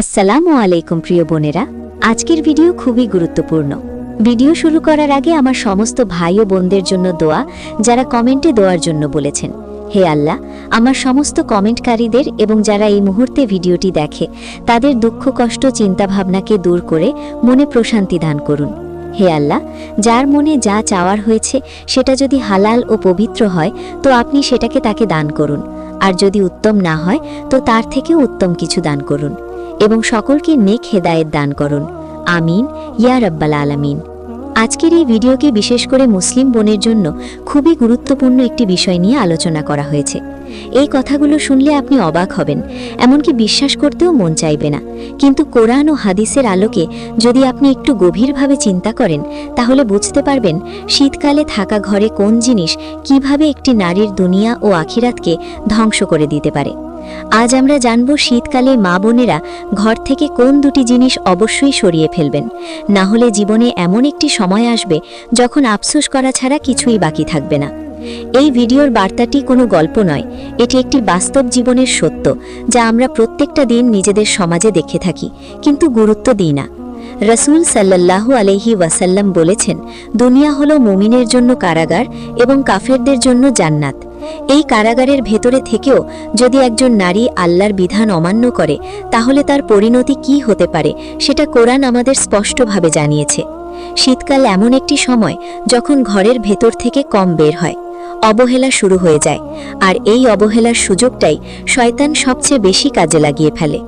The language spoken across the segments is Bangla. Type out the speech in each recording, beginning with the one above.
আসসালামু আলাইকুম প্রিয় বোনেরা, আজকের ভিডিও খুবই গুরুত্বপূর্ণ। ভিডিও শুরু করার আগে আমার সমস্ত ভাই ও বোনদের জন্য দোয়া, যারা কমেন্টে দোয়ার জন্য বলেছেন। হে আল্লাহ, আমার সমস্ত কমেন্টকারীদের এবং যারা এই মুহূর্তে ভিডিওটি দেখে তাদের দুঃখ কষ্ট চিন্তাভাবনাকে দূর করে মনে প্রশান্তি দান করুন। হে আল্লাহ, যার মনে যা চাওয়ার হয়েছে সেটা যদি হালাল ও পবিত্র হয় তো আপনি সেটাকে তাকে দান করুন, আর যদি উত্তম না হয় তো তার থেকেও উত্তম কিছু দান করুন এবং সকলকে নেক হেদায়েত দান করুন। আমিন ইয়া রাব্বাল আলামিন। আজকের এই ভিডিওকে বিশেষ করে মুসলিম বোনের জন্য খুবই গুরুত্বপূর্ণ একটি বিষয় নিয়ে আলোচনা করা হয়েছে। এই কথাগুলো শুনলে আপনি অবাক হবেন, এমনকি বিশ্বাস করতেও মন চাইবে না। কিন্তু কোরআন ও হাদিসের আলোকে যদি আপনি একটু গভীরভাবে চিন্তা করেন তাহলে বুঝতে পারবেন শীতকালে থাকা ঘরে কোন জিনিস কিভাবে একটি নারীর দুনিয়া ও আখিরাতকে ধ্বংস করে দিতে পারে। আজ আমরা জানব শীতকালে মা বোনেরা ঘর থেকে কোন দুটি জিনিস অবশ্যই সরিয়ে ফেলবেন, না হলে জীবনে এমন একটি সময় আসবে যখন আফসোস করা ছাড়া কিছুই বাকি থাকবে না। এই ভিডিওর বার্তাটি কোনো গল্প নয়, এটি একটি বাস্তব জীবনের সত্য যা আমরা প্রত্যেকটা দিন নিজেদের সমাজে দেখে থাকি কিন্তু গুরুত্ব দিই না। রাসূল সাল্লাল্লাহু আলাইহি ওয়াসাল্লাম বলেছেন, দুনিয়া হলো মুমিনের জন্য কারাগার এবং কাফেরদের জন্য জান্নাত। এই কারাগারের ভেতরে থেকেও যদি একজন নারী আল্লাহর বিধান অমান্য করে তাহলে তার পরিণতি কি হতে পারে সেটা কোরআন আমাদের স্পষ্টভাবে জানিয়েছে। শীতকাল এমন একটি সময় যখন ঘরের ভেতর থেকে কম বের হয়, অবহেলা শুরু হয়ে যায়, আর এই অবহেলার সুযোগটাই শয়তান সবচেয়ে বেশি কাজে লাগিয়ে ফেলে।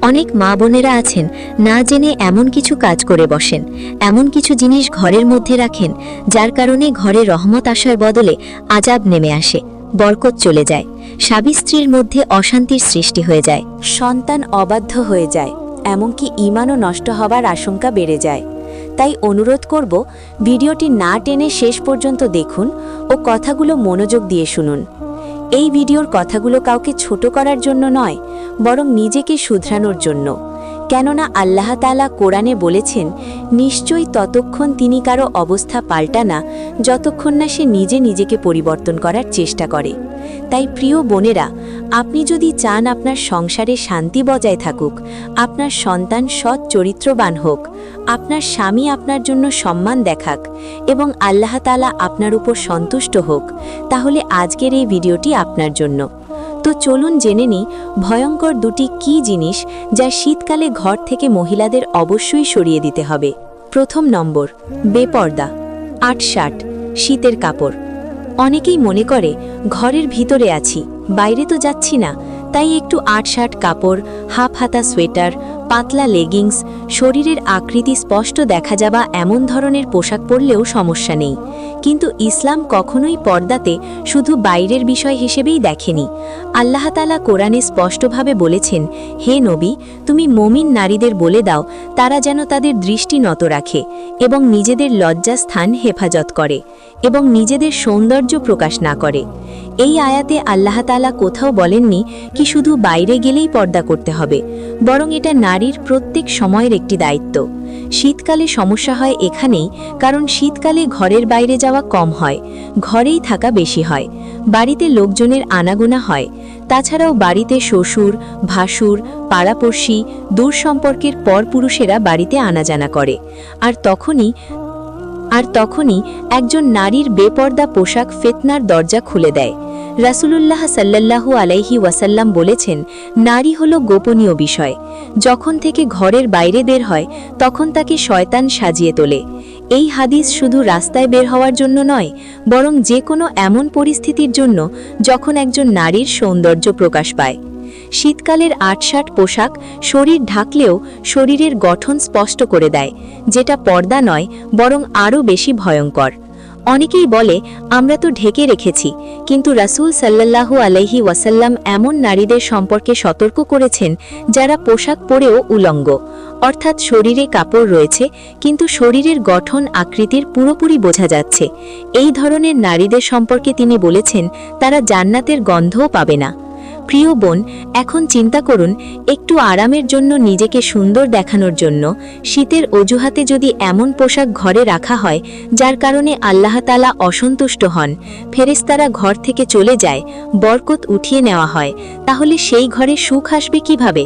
অনেক মা বোনেরা আছেন না জেনে এমন কিছু কাজ করে বসেন, এমন কিছু জিনিস ঘরের মধ্যে রাখেন যার কারণে ঘরে রহমত আসার বদলে আযাব নেমে আসে, বরকত চলে যায়, স্বামী স্ত্রীর মধ্যে অশান্তির সৃষ্টি হয়ে যায়, সন্তান অবাধ্য হয়ে যায়, এমনকি ঈমানও নষ্ট হবার আশঙ্কা বেড়ে যায়। তাই অনুরোধ করব, ভিডিওটি না টেনে শেষ পর্যন্ত দেখুন ও কথাগুলো মনোযোগ দিয়ে শুনুন। এই ভিডিওর কথাগুলো কাউকে ছোট করার জন্য নয়, বরং নিজেকে শুধরানোর জন্য। কেননা আল্লাহ তাআলা কোরআনে বলেছেন, নিশ্চয়ই ততক্ষণ তিনি কারো অবস্থা পাল্টা না যতক্ষণ না সে নিজে নিজেকে পরিবর্তন করার চেষ্টা করে। তাই প্রিয় বোনেরা, আপনি যদি চান আপনার সংসারে শান্তি বজায় থাকুক, আপনার সন্তান সৎ চরিত্রবান হোক, আপনার স্বামী আপনার জন্য সম্মান দেখাক এবং আল্লাহ তাআলা আপনার উপর সন্তুষ্ট হোক, তাহলে আজকের এই ভিডিওটি আপনার জন্য। তো চলুন জেনে নিই ভয়ঙ্কর দুটি কী জিনিস যা শীতকালে ঘর থেকে মহিলাদের অবশ্যই সরিয়ে দিতে হবে। প্রথম নম্বর, বেপর্দা, আটশাট, শীতের কাপড়। অনেকেই মনে করে ঘরের ভিতরে আছি, বাইরে তো যাচ্ছি না, তাই একটু আটশাট কাপড়, হাফ হাতা সোয়েটার, পাতলা লেগিংস, শরীরের আকৃতি স্পষ্ট দেখা যাবা এমন ধরনের পোশাক পরলেও সমস্যা নেই। কিন্তু ইসলাম কখনোই পর্দাতে শুধু বাইরের বিষয় হিসেবেই দেখেনি। আল্লাহ তাআলা কোরআনে স্পষ্টভাবে বলেছেন, হে নবী, তুমি মুমিন নারীদের বলে দাও তারা যেন তাদের দৃষ্টি নত রাখে এবং নিজেদের লজ্জাস্থান হেফাজত করে এবং নিজেদের সৌন্দর্য প্রকাশ না করে। এই আয়াতে আল্লাহ তাআলা কোথাও বলেননি কি শুধু বাইরে গেলেই পর্দা করতে হবে, বরং এটা নারীর প্রত্যেক সময়ের একটি দায়িত্ব। শীতকালে সমস্যা হয় এখানেই, কারণ শীতকালে ঘরের বাইরে যাওয়া কম হয়, ঘরেই থাকা বেশি হয়, বাড়িতে লোকজনের আনাগোনা হয়। তাছাড়াও বাড়িতে শ্বশুর, ভাসুর, পাড়াপড়শি, দূর সম্পর্কের পরপুরুষেরা বাড়িতে আনাজানা করে, আর তখনই একজন নারীর বেপর্দা পোশাক ফিতনার দরজা খুলে দেয়। রাসূলুল্লাহ সাল্লাল্লাহু আলাইহি ওয়াসাল্লাম বলেছেন, নারী হলো গোপনীয় বিষয়। যখন থেকে ঘরের বাইরে বের হয় তখন তাকে শয়তান সাজিয়ে তোলে। এই হাদিস শুধু রাস্তায় বের হওয়ার জন্য নয়, বরং যে কোনো এমন পরিস্থিতির জন্য যখন একজন নারীর সৌন্দর্য প্রকাশ পায়। শীতকালের আটশাট পোশাক শরীর ঢাকলেও শরীরের গঠন স্পষ্ট করে দেয়, যেটা পর্দা নয় বরং আরও বেশি ভয়ঙ্কর। অনেকেই বলে আমরা তো ঢেকে রেখেছি, কিন্তু রাসূল সাল্লাল্লাহু আলাইহি ওয়াসাল্লাম এমন নারীদের সম্পর্কে সতর্ক করেছেন যারা পোশাক পরেও উলঙ্গ, অর্থাৎ শরীরে কাপড় রয়েছে কিন্তু শরীরের গঠন আকৃতির পুরোপুরি বোঝা যাচ্ছে। এই ধরনের নারীদের সম্পর্কে তিনি বলেছেন তারা জান্নাতের গন্ধও পাবে না। প্রিয় বোন, এখন চিন্তা করুন, একটু আরামের জন্য নিজেকে সুন্দর দেখানোর জন্য শীতের অজুহাতে যদি এমন পোশাক ঘরে রাখা হয় যার কারণে আল্লাহ তাআলা অসন্তুষ্ট হন, ফেরেশতারা ঘর থেকে চলে যায়, বরকত উঠিয়ে নেওয়া হয়, তাহলে সেই ঘরে সুখ আসবে কিভাবে?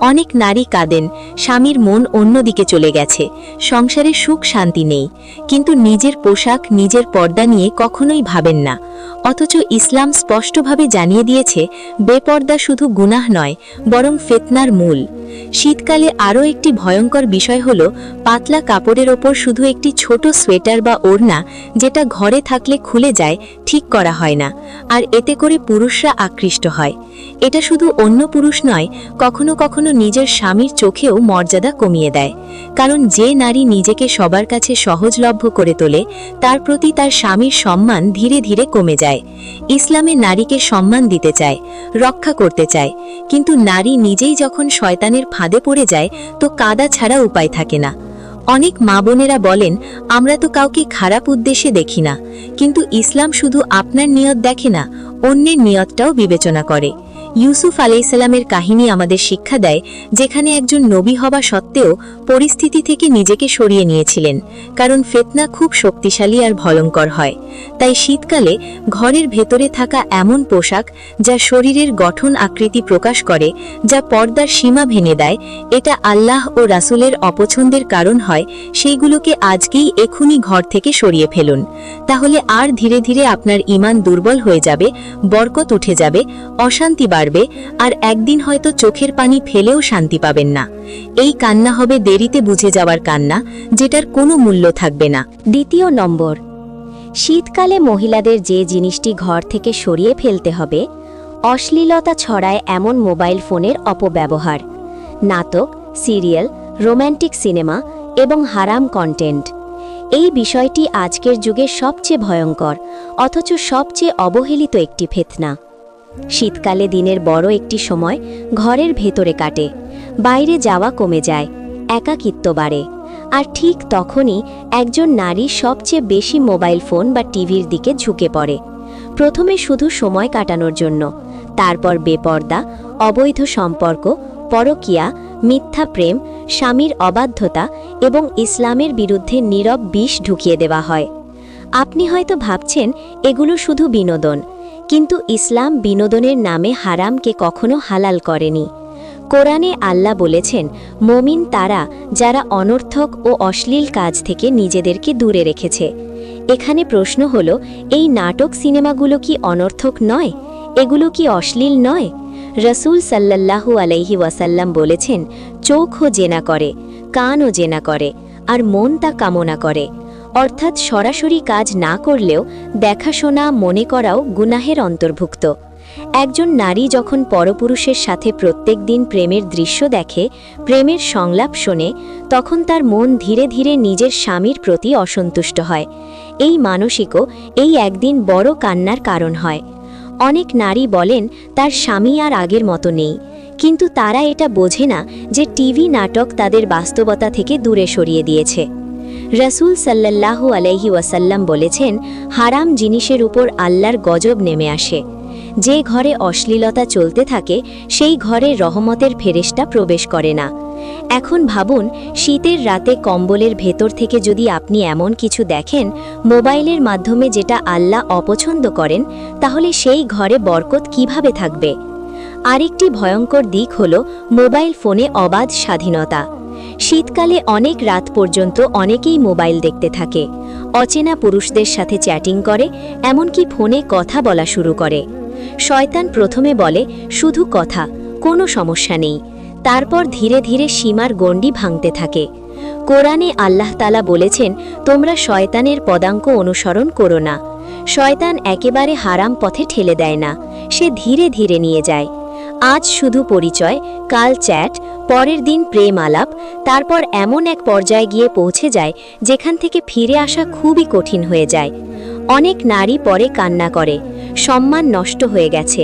অনেক নারী কাঁদেন, স্বামীর মন অন্যদিকে চলে গেছে, সংসারে সুখ শান্তি নেই, কিন্তু নিজের পোশাক নিজের পর্দা নিয়ে কখনোই ভাবেন না। অথচ ইসলাম স্পষ্টভাবে জানিয়ে দিয়েছে বেপর্দা শুধু গুনাহ নয়, বরং ফিতনার মূল। শীতকালে আরও একটি ভয়ঙ্কর বিষয় হল পাতলা কাপড়ের ওপর শুধু একটি ছোট সোয়েটার বা ওড়না, যেটা ঘরে থাকলে খুলে যায়, ঠিক করা হয় না, আর এতে করে পুরুষরা আকৃষ্ট হয়। এটা শুধু অন্য পুরুষ নয়, কখনো কখনো নিজের স্বামীর চোখেও মর্যাদা কমিয়ে দেয়। কারণ যে নারী নিজেকে সবার কাছে সহজলভ্য করে তোলে, তার প্রতি তার স্বামীর সম্মান ধীরে ধীরে কমে যায়। ইসলামে নারীকে সম্মান দিতে চায়, রক্ষা করতে চায়, কিন্তু নারী নিজেই যখন শয়তানের ফাঁদে পড়ে যায়, তো কাঁদা ছাড়া উপায় থাকে না। অনেক মা বোনেরা বলেন, আমরা তো কাউকে খারাপ উদ্দেশ্যে দেখি না, কিন্তু ইসলাম শুধু আপনার নিয়ত দেখে না, অন্যের নিয়তটাও বিবেচনা করে। ইউসুফ আলাইসাল্লামের কাহিনী আমাদের শিক্ষা দেয়, যেখানে একজন নবী হওয়া সত্ত্বেও পরিস্থিতি থেকে নিজেকে সরিয়ে নিয়েছিলেন, কারণ ফিতনা খুব শক্তিশালী আর ভয়ঙ্কর হয়। তাই শীতকালে ঘরের ভেতরে থাকা এমন পোশাক যা শরীরের গঠন আকৃতি প্রকাশ করে, যা পর্দার সীমা ভেঙে দেয়, এটা আল্লাহ ও রাসূলের অপছন্দের কারণ হয়, সেইগুলোকে আজকেই এখুনি ঘর থেকে সরিয়ে ফেলুন। তাহলে আর ধীরে ধীরে আপনার ঈমান দুর্বল হয়ে যাবে, বরকত উঠে যাবে, অশান্তি বাড়বে, আর একদিন হয়তো চোখের পানি ফেলেও শান্তি পাবেন না। এই কান্না হবে দেরিতে বুঝে যাওয়ার কান্না, যেটার কোনো মূল্য থাকবে না। দ্বিতীয় নম্বর, শীতকালে মহিলাদের যে জিনিসটি ঘর থেকে সরিয়ে ফেলতে হবে, অশ্লীলতা ছড়ায় এমন মোবাইল ফোনের অপব্যবহার, নাটক, সিরিয়াল, রোম্যান্টিক সিনেমা এবং হারাম কন্টেন্ট। এই বিষয়টি আজকের যুগে সবচেয়ে ভয়ঙ্কর, অথচ সবচেয়ে অবহেলিত একটি ফিতনা। শীতকালে দিনের বড় একটি সময় ঘরের ভেতরে কাটে, বাইরে যাওয়া কমে যায়, একাকিত্ব বাড়ে, আর ঠিক তখনই একজন নারী সবচেয়ে বেশি মোবাইল ফোন বা টিভির দিকে ঝুঁকে পড়ে। প্রথমে শুধু সময় কাটানোর জন্য, তারপর বেপর্দা, অবৈধ সম্পর্ক, পরকীয়া, মিথ্যা প্রেম, স্বামীর অবাধ্যতা এবং ইসলামের বিরুদ্ধে নীরব বিষ ঢুকিয়ে দেওয়া হয়। আপনি হয়তো ভাবছেন এগুলো শুধু বিনোদন, কিন্তু ইসলাম বিনোদনের নামে হারামকে কখনো হালাল করেনি। কোরআনে আল্লাহ বলেছেন, মুমিন তারা যারা অনর্থক ও অশ্লীল কাজ থেকে নিজেদেরকে দূরে রেখেছে। এখানে প্রশ্ন হলো, এই নাটক সিনেমাগুলো কি অনর্থক নয়? এগুলো কি অশ্লীল নয়? রসুল সাল্লাল্লাহু আলাইহি ওয়াসাল্লাম বলেছেন, চোখও জেনা করে, কানও জেনা করে, আর মন তা কামনা করে। অর্থাৎ সরাসরি কাজ না করলেও দেখাশোনা, মনে করাও গুনাহের অন্তর্ভুক্ত। একজন নারী যখন পরপুরুষের সাথে প্রত্যেক দিন প্রেমের দৃশ্য দেখে, প্রেমের সংলাপ শোনে, তখন তার মন ধীরে ধীরে নিজের স্বামীর প্রতি অসন্তুষ্ট হয়। এই মানসিকও এই একদিন বড় কান্নার কারণ হয়। অনেক নারী বলেন তার স্বামী আর আগের মতো নেই, কিন্তু তারা এটা বোঝে না যে টিভি নাটক তাদের বাস্তবতা থেকে দূরে সরিয়ে দিয়েছে। রসুল সাল্লাল্লাহু আলাইহি ওয়াসাল্লাম বলেছেন, হারাম জিনিসের উপর আল্লাহর গজব নেমে আসে। যে ঘরে অশ্লীলতা চলতে থাকে, সেই ঘরে রহমতের ফেরেশতা প্রবেশ করে না। এখন ভাবুন, শীতের রাতে কম্বলের ভেতর থেকে যদি আপনি এমন কিছু দেখেন মোবাইলের মাধ্যমে, যেটা আল্লাহ অপছন্দ করেন, তাহলে সেই ঘরে বরকত কিভাবে থাকবে? আরেকটি ভয়ঙ্কর দিক হল মোবাইল ফোনে অবাধ স্বাধীনতা। শীতকালে অনেক রাত পর্যন্ত অনেকেই মোবাইল দেখতে থাকে, অচেনা পুরুষদের সাথে চ্যাটিং করে, এমনকি ফোনে কথা বলা শুরু করে। শয়তান প্রথমে বলে শুধু কথা, কোনো সমস্যা নেই, তারপর ধীরে ধীরে সীমার গণ্ডি ভাঙতে থাকে। কোরআনে আল্লাহ তাআলা বলেছেন, তোমরা শয়তানের পদাঙ্ক অনুসরণ করো না। শয়তান একেবারে হারাম পথে ঠেলে দেয় না, সে ধীরে ধীরে নিয়ে যায়। আজ শুধু পরিচয়, কাল চ্যাট, পরের দিন প্রেম আলাপ, তারপর এমন এক পর্যায়ে গিয়ে পৌঁছে যায় যেখান থেকে ফিরে আসা খুবই কঠিন হয়ে যায়। অনেক নারী পরে কান্না করে, সম্মান নষ্ট হয়ে গেছে,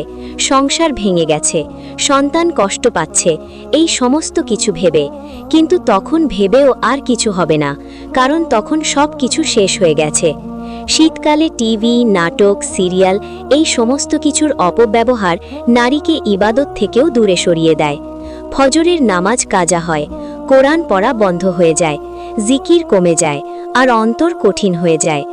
সংসার ভেঙে গেছে, সন্তান কষ্ট পাচ্ছে, এই সমস্ত কিছু ভেবে। কিন্তু তখন ভেবেও আর কিছু হবে না, কারণ তখন সব কিছু শেষ হয়ে গেছে। শীতকালে টিভি, নাটক, সিরিয়াল, এই সমস্ত কিছুর অপব্যবহার নারীকে ইবাদত থেকেও দূরে সরিয়ে দেয়। ফজরের নামাজ কাজা হয়, কোরআন পড়া বন্ধ হয়ে যায়, জিকির কমে যায়, আর অন্তর কঠিন হয়ে যায়।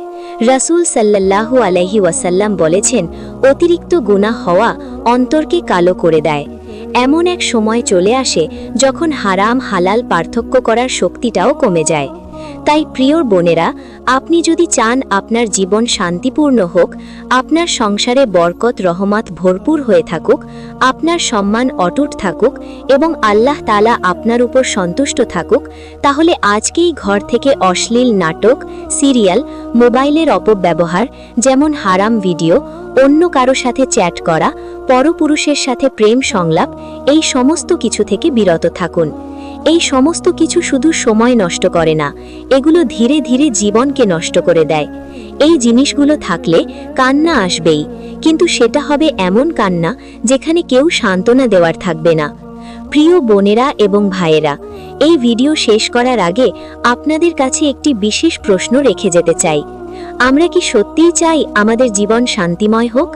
রাসূল সাল্লাল্লাহু আলাইহি ওয়াসাল্লাম বলেছেন, অতিরিক্ত গুনাহ হওয়া অন্তরকে কালো করে দেয়। এমন এক সময় চলে আসে যখন হারাম হালাল পার্থক্য করার শক্তিটাও কমে যায়। তাই প্রিয় বোনেরা, আপনি যদি চান আপনার জীবন শান্তিপূর্ণ হোক, আপনার সংসারে বরকত রহমত ভরপুর হয়ে থাকুক, আপনার সম্মান অটুট থাকুক এবং আল্লাহ তাআলা আপনার উপর সন্তুষ্ট থাকুক, তাহলে আজকেই ঘর থেকে অশ্লীল নাটক, সিরিয়াল, মোবাইলের অপব্যবহার যেমন হারাম ভিডিও, অন্য কারো সাথে চ্যাট করা, পরপুরুষের সাথে প্রেম সংলাপ, এই সমস্ত কিছু থেকে বিরত থাকুন। এই সমস্ত কিছু শুধু সময় নষ্ট করে না, এগুলো ধীরে ধীরে জীবনকে নষ্ট করে দেয়। এই জিনিসগুলো থাকলে কান্না আসবেই, কিন্তু সেটা হবে এমন কান্না যেখানে কেউ সান্ত্বনা দেওয়ার থাকবে না। প্রিয় বোনেরা এবং ভাইয়েরা, এই ভিডিও শেষ করার আগে আপনাদের কাছে একটি বিশেষ প্রশ্ন রেখে যেতে চাই। আমরা কি সত্যিই চাই আমাদের জীবন শান্তিময় হোক,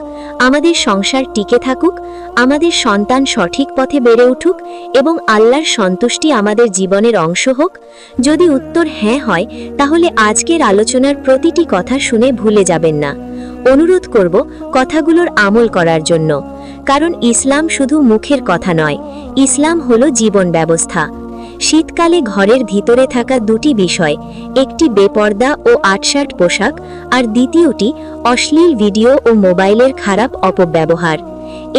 আমাদের সংসার টিকে থাকুক, আমাদের সন্তান সঠিক পথে বেড়ে উঠুক এবং আল্লাহর সন্তুষ্টি আমাদের জীবনের অংশ হোক? যদি উত্তর হ্যাঁ হয়, তাহলে আজকের আলোচনার প্রতিটি কথা শুনে ভুলে যাবেন না। অনুরোধ করব কথাগুলোর আমল করার জন্য, কারণ ইসলাম শুধু মুখের কথা নয়, ইসলাম হলো জীবন ব্যবস্থা। শীতকালে ঘরের ভিতরে থাকা দুটি বিষয়, একটি বেপর্দা ও আটশাট পোশাক, আর দ্বিতীয়টি অশ্লীল ভিডিও ও মোবাইলের খারাপ অপব্যবহার।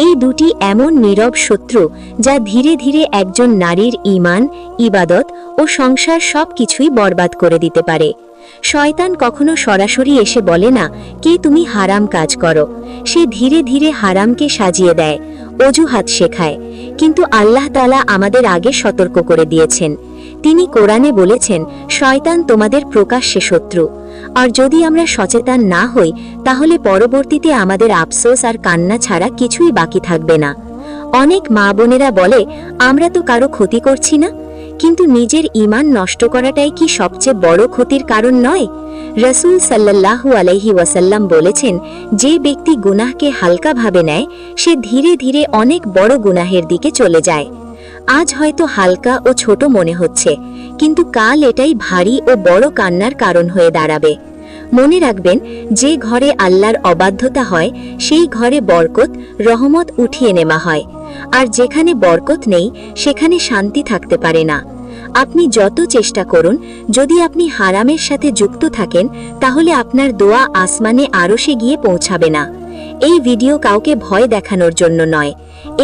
এই দুটি এমন নীরব শত্রু যা ধীরে ধীরে একজন নারীর ঈমান, ইবাদত ও সংসার সবকিছুই বরবাদ করে দিতে পারে। শয়তান কখনো সরাসরি এসে বলে না কে তুমি হারাম কাজ করো, সে ধীরে ধীরে হারামকে সাজিয়ে দেয়, অজুহাত শেখায়। কিন্তু আল্লাহ তাআলা আমাদের আগে সতর্ক করে দিয়েছেন। তিনি কোরআনে বলেছেন, শয়তান তোমাদের প্রকাশ্যে শত্রু। আর যদি আমরা সচেতন না হই, তাহলে পরবর্তীতে আমাদের আফসোস আর কান্না ছাড়া কিছুই বাকি থাকবে না। অনেক মা বোনেরা বলে, আমরা তো কারো ক্ষতি করছি না, কিন্তু নিজের ঈমান নষ্ট করাটাই কি সবচেয়ে বড় ক্ষতির কারণ নয়? রাসূল সাল্লাল্লাহু আলাইহি ওয়াসাল্লাম বলেছেন, যে ব্যক্তি গুনাহকে হালকাভাবে নেয়, সে ধীরে ধীরে অনেক বড় গুনাহের দিকে চলে যায়। আজ হয়তো হালকা ও ছোট মনে হচ্ছে, কিন্তু কাল এটাই ভারী ও বড় কান্নার কারণ হয়ে দাঁড়াবে। মনে রাখবেন, যে ঘরে আল্লাহর অবাধ্যতা হয়, সেই ঘরে বরকত, রহমত উঠিয়ে নেওয়া হয়। আর যেখানে বরকত নেই, সেখানে শান্তি থাকতে পারে না। আপনি যত চেষ্টা করুন, যদি আপনি হারামের সাথে যুক্ত থাকেন, তাহলে আপনার দোয়া আসমানে আরশে গিয়ে পৌঁছাবে না। এই ভিডিও কাউকে ভয় দেখানোর জন্য নয়,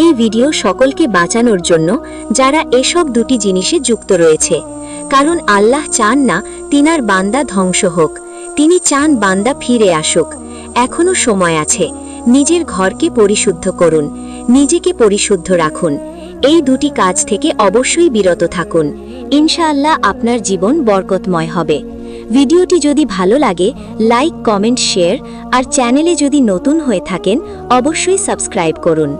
এই ভিডিও সকলকে বাঁচানোর জন্য যারা এসব দুটি জিনিসে যুক্ত রয়েছে। কারণ আল্লাহ চান না তিনার বান্দা ধ্বংস হোক, তিনি চান বান্দা ফিরে আসুক। এখনো সময় আছে, নিজের ঘরকে পরিশুদ্ধ করুন, নিজেকে পরিশুদ্ধ রাখুন। এই দুটি কাজ থেকে অবশ্যই বিরত থাকুন। ইনশাআল্লাহ আপনার জীবন বরকতময় হবে। ভিডিওটি যদি ভালো লাগে, লাইক, কমেন্ট, শেয়ার, আর চ্যানেলে যদি নতুন হয়ে থাকেন, অবশ্যই সাবস্ক্রাইব করুন।